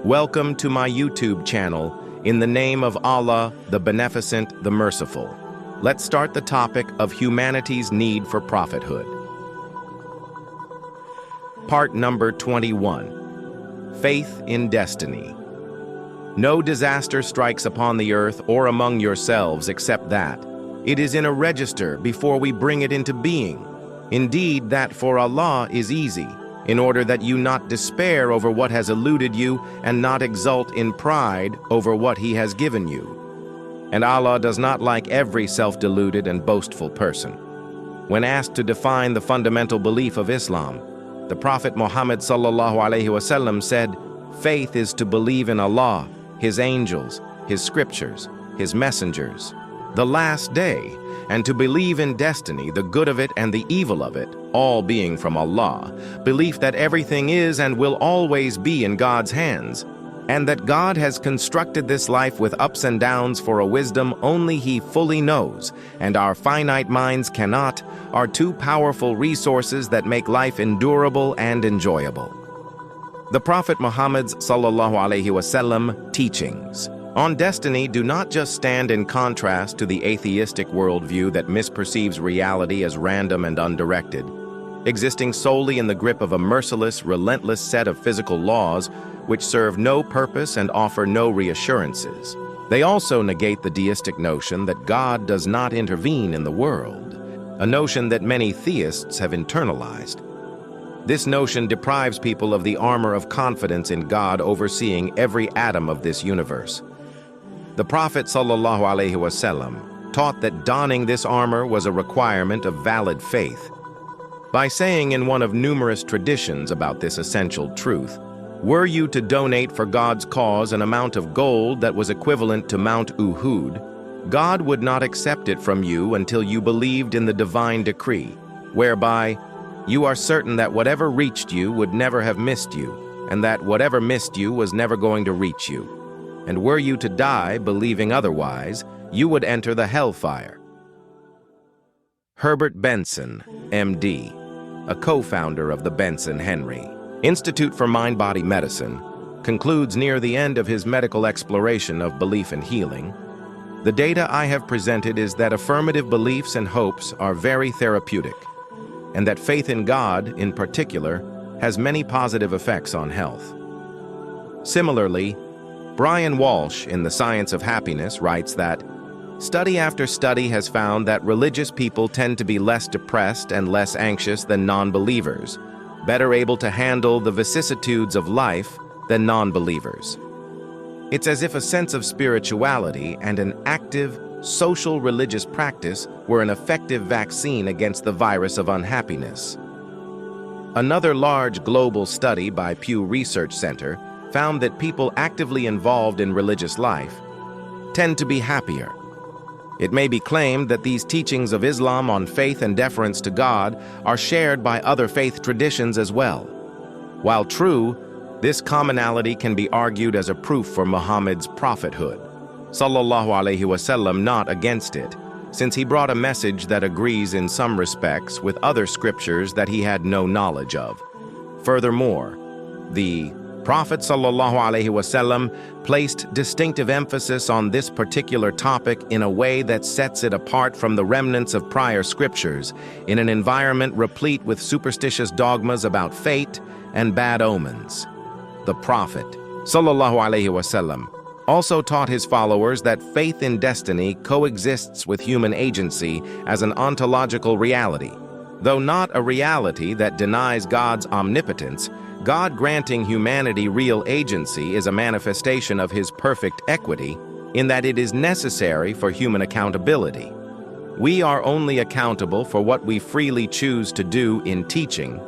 Welcome to my YouTube channel, in the name of Allah, the Beneficent, the Merciful. Let's start the topic of humanity's need for prophethood. Part number 21. Faith in Destiny. No disaster strikes upon the earth or among yourselves except that it is in a register before we bring it into being. Indeed, that for Allah is easy, in order that you not despair over what has eluded you and not exult in pride over what He has given you. And Allah does not like every self-deluded and boastful person. When asked to define the fundamental belief of Islam, the Prophet Muhammad ﷺ said, "Faith is to believe in Allah, His angels, His scriptures, His messengers, the last day, and to believe in destiny, the good of it and the evil of it, all being from Allah, belief that everything is and will always be in God's hands, and that God has constructed this life with ups and downs for a wisdom only He fully knows, and our finite minds cannot, are two powerful resources that make life endurable and enjoyable." The Prophet Muhammad's ﷺ teachings on destiny do not just stand in contrast to the atheistic worldview that misperceives reality as random and undirected, existing solely in the grip of a merciless, relentless set of physical laws which serve no purpose and offer no reassurances. They also negate the deistic notion that God does not intervene in the world, a notion that many theists have internalized. This notion deprives people of the armor of confidence in God overseeing every atom of this universe. The Prophet ﷺ taught that donning this armor was a requirement of valid faith. By saying in one of numerous traditions about this essential truth, "Were you to donate for God's cause an amount of gold that was equivalent to Mount Uhud, God would not accept it from you until you believed in the divine decree, whereby you are certain that whatever reached you would never have missed you, and that whatever missed you was never going to reach you. And were you to die believing otherwise, you would enter the hellfire." Herbert Benson, MD, a co-founder of the Benson Henry Institute for Mind-Body Medicine, concludes near the end of his medical exploration of belief and healing, "The data I have presented is that affirmative beliefs and hopes are very therapeutic, and that faith in God, in particular, has many positive effects on health." Similarly, Brian Walsh in The Science of Happiness writes that, "Study after study has found that religious people tend to be less depressed and less anxious than non-believers, better able to handle the vicissitudes of life than non-believers. It's as if a sense of spirituality and an active, social religious practice were an effective vaccine against the virus of unhappiness." Another large global study by Pew Research Center found that people actively involved in religious life tend to be happier. It may be claimed that these teachings of Islam on faith and deference to God are shared by other faith traditions as well. While true, this commonality can be argued as a proof for Muhammad's prophethood, ﷺ not against it, since he brought a message that agrees in some respects with other scriptures that he had no knowledge of. Furthermore, the Prophet ﷺ placed distinctive emphasis on this particular topic in a way that sets it apart from the remnants of prior scriptures in an environment replete with superstitious dogmas about fate and bad omens. The Prophet ﷺ also taught his followers that faith in destiny coexists with human agency as an ontological reality. Though not a reality that denies God's omnipotence, God granting humanity real agency is a manifestation of His perfect equity in that it is necessary for human accountability. We are only accountable for what we freely choose to do in teaching.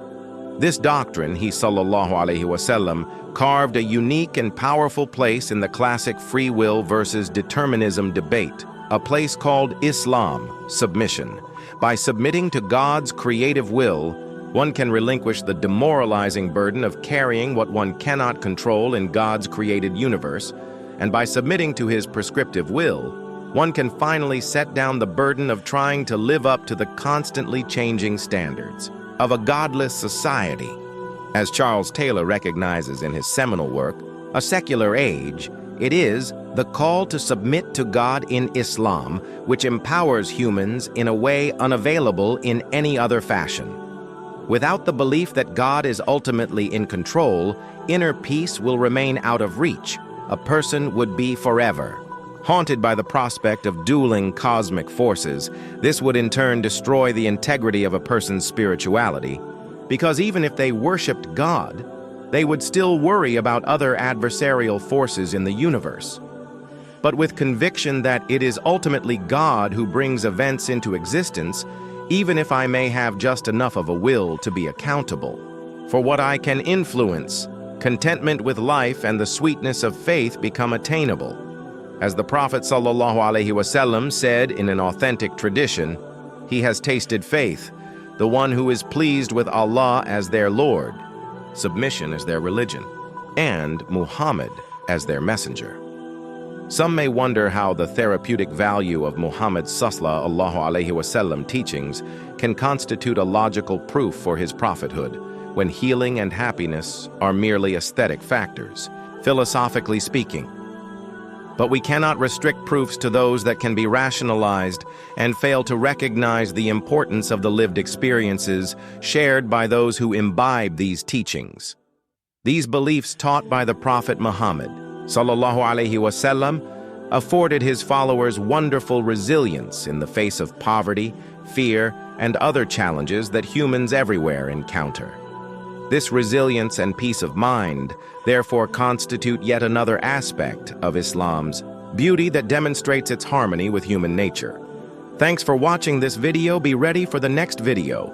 This doctrine, he ﷺ carved a unique and powerful place in the classic free will versus determinism debate, a place called Islam, submission. By submitting to God's creative will, one can relinquish the demoralizing burden of carrying what one cannot control in God's created universe, and by submitting to His prescriptive will, one can finally set down the burden of trying to live up to the constantly changing standards of a godless society. As Charles Taylor recognizes in his seminal work, A Secular Age, it is the call to submit to God in Islam, which empowers humans in a way unavailable in any other fashion. Without the belief that God is ultimately in control, inner peace will remain out of reach. A person would be forever haunted by the prospect of dueling cosmic forces. This would in turn destroy the integrity of a person's spirituality, because even if they worshipped God, they would still worry about other adversarial forces in the universe. But with conviction that it is ultimately God who brings events into existence, even if I may have just enough of a will to be accountable for what I can influence, contentment with life and the sweetness of faith become attainable. As the Prophet ﷺ said in an authentic tradition, he has tasted faith, the one who is pleased with Allah as their Lord, submission as their religion, and Muhammad as their messenger. Some may wonder how the therapeutic value of Muhammad's ﷺ teachings can constitute a logical proof for his prophethood, when healing and happiness are merely aesthetic factors, philosophically speaking. But we cannot restrict proofs to those that can be rationalized and fail to recognize the importance of the lived experiences shared by those who imbibe these teachings. These beliefs taught by the Prophet Muhammad ﷺ afforded his followers wonderful resilience in the face of poverty, fear, and other challenges that humans everywhere encounter. This resilience and peace of mind therefore constitute yet another aspect of Islam's beauty that demonstrates its harmony with human nature. Thanks for watching this video. Be ready for the next video.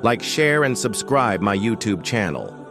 Like, share, and subscribe my YouTube channel.